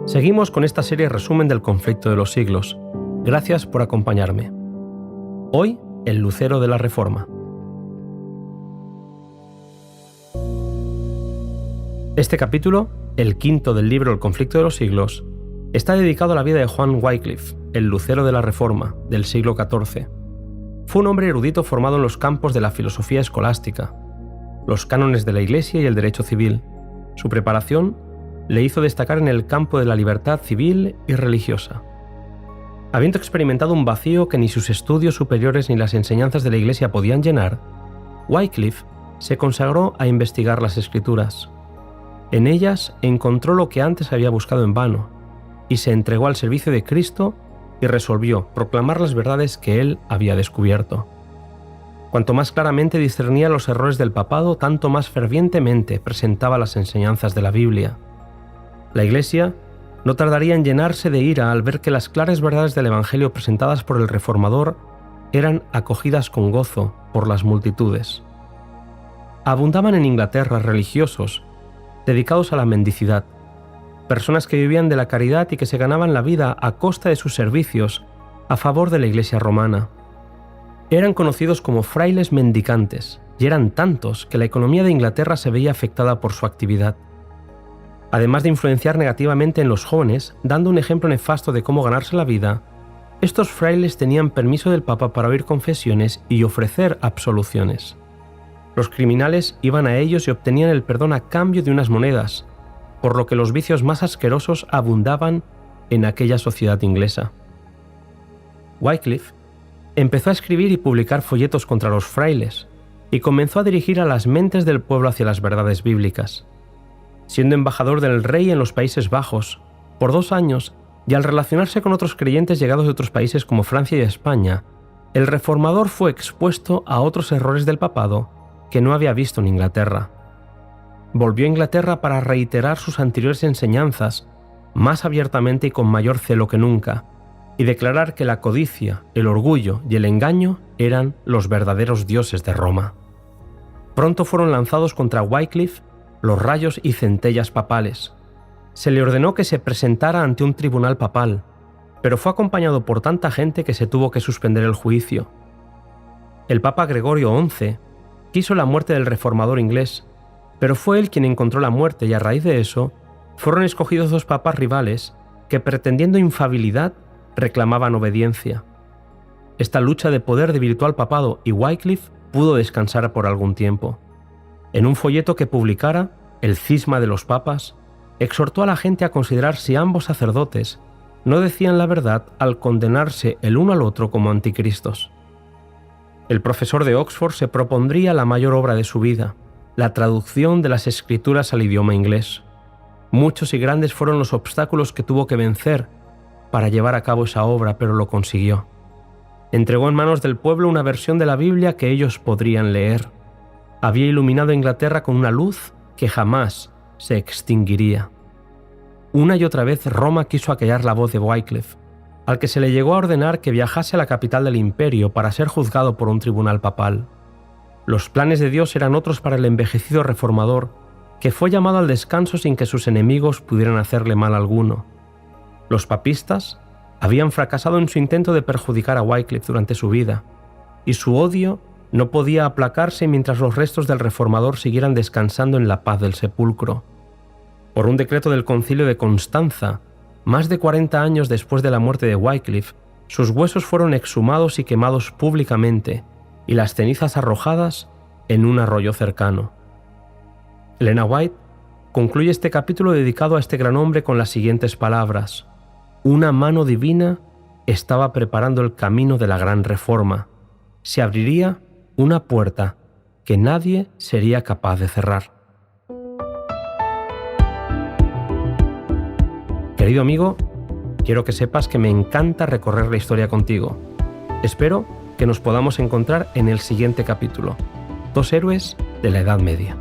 Seguimos con esta serie resumen del conflicto de los siglos. Gracias por acompañarme. Hoy, el lucero de la Reforma. Este capítulo, el quinto del libro El conflicto de los siglos, está dedicado a la vida de Juan Wycliffe, el lucero de la Reforma, del siglo XIV. Fue un hombre erudito formado en los campos de la filosofía escolástica, los cánones de la Iglesia y el derecho civil. Su preparación le hizo destacar en el campo de la libertad civil y religiosa. Habiendo experimentado un vacío que ni sus estudios superiores ni las enseñanzas de la Iglesia podían llenar, Wycliffe se consagró a investigar las Escrituras. En ellas encontró lo que antes había buscado en vano, y se entregó al servicio de Cristo y resolvió proclamar las verdades que él había descubierto. Cuanto más claramente discernía los errores del papado, tanto más fervientemente presentaba las enseñanzas de la Biblia. La Iglesia no tardaría en llenarse de ira al ver que las claras verdades del Evangelio presentadas por el Reformador eran acogidas con gozo por las multitudes. Abundaban en Inglaterra religiosos dedicados a la mendicidad, personas que vivían de la caridad y que se ganaban la vida a costa de sus servicios a favor de la Iglesia romana. Eran conocidos como frailes mendicantes, y eran tantos que la economía de Inglaterra se veía afectada por su actividad. Además de influenciar negativamente en los jóvenes, dando un ejemplo nefasto de cómo ganarse la vida, estos frailes tenían permiso del Papa para oír confesiones y ofrecer absoluciones. Los criminales iban a ellos y obtenían el perdón a cambio de unas monedas, por lo que los vicios más asquerosos abundaban en aquella sociedad inglesa. Wycliffe empezó a escribir y publicar folletos contra los frailes y comenzó a dirigir a las mentes del pueblo hacia las verdades bíblicas. Siendo embajador del rey en los Países Bajos por 2 años y al relacionarse con otros creyentes llegados de otros países como Francia y España, el reformador fue expuesto a otros errores del papado que no había visto en Inglaterra. Volvió a Inglaterra para reiterar sus anteriores enseñanzas más abiertamente y con mayor celo que nunca, y declarar que la codicia, el orgullo y el engaño eran los verdaderos dioses de Roma. Pronto fueron lanzados contra Wycliffe los rayos y centellas papales. Se le ordenó que se presentara ante un tribunal papal, pero fue acompañado por tanta gente que se tuvo que suspender el juicio. El Papa Gregorio XI quiso la muerte del reformador inglés, pero fue él quien encontró la muerte y a raíz de eso fueron escogidos 2 papas rivales que, pretendiendo infalibilidad, reclamaban obediencia. Esta lucha de poder debilitó al papado y Wycliffe pudo descansar por algún tiempo. En un folleto que publicara, El cisma de los papas, exhortó a la gente a considerar si ambos sacerdotes no decían la verdad al condenarse el uno al otro como anticristos. El profesor de Oxford se propondría la mayor obra de su vida, la traducción de las Escrituras al idioma inglés. Muchos y grandes fueron los obstáculos que tuvo que vencer para llevar a cabo esa obra, pero lo consiguió. Entregó en manos del pueblo una versión de la Biblia que ellos podrían leer. Había iluminado a Inglaterra con una luz que jamás se extinguiría. Una y otra vez Roma quiso acallar la voz de Wycliffe, al que se le llegó a ordenar que viajase a la capital del imperio para ser juzgado por un tribunal papal. Los planes de Dios eran otros para el envejecido reformador, que fue llamado al descanso sin que sus enemigos pudieran hacerle mal alguno. Los papistas habían fracasado en su intento de perjudicar a Wycliffe durante su vida, y su odio no podía aplacarse mientras los restos del reformador siguieran descansando en la paz del sepulcro. Por un decreto del Concilio de Constanza, más de 40 años después de la muerte de Wycliffe, sus huesos fueron exhumados y quemados públicamente, y las cenizas arrojadas en un arroyo cercano. Elena White concluye este capítulo dedicado a este gran hombre con las siguientes palabras: «Una mano divina estaba preparando el camino de la gran reforma. Se abriría una puerta que nadie sería capaz de cerrar». Querido amigo, quiero que sepas que me encanta recorrer la historia contigo. Espero que nos podamos encontrar en el siguiente capítulo. 2 héroes de la Edad Media.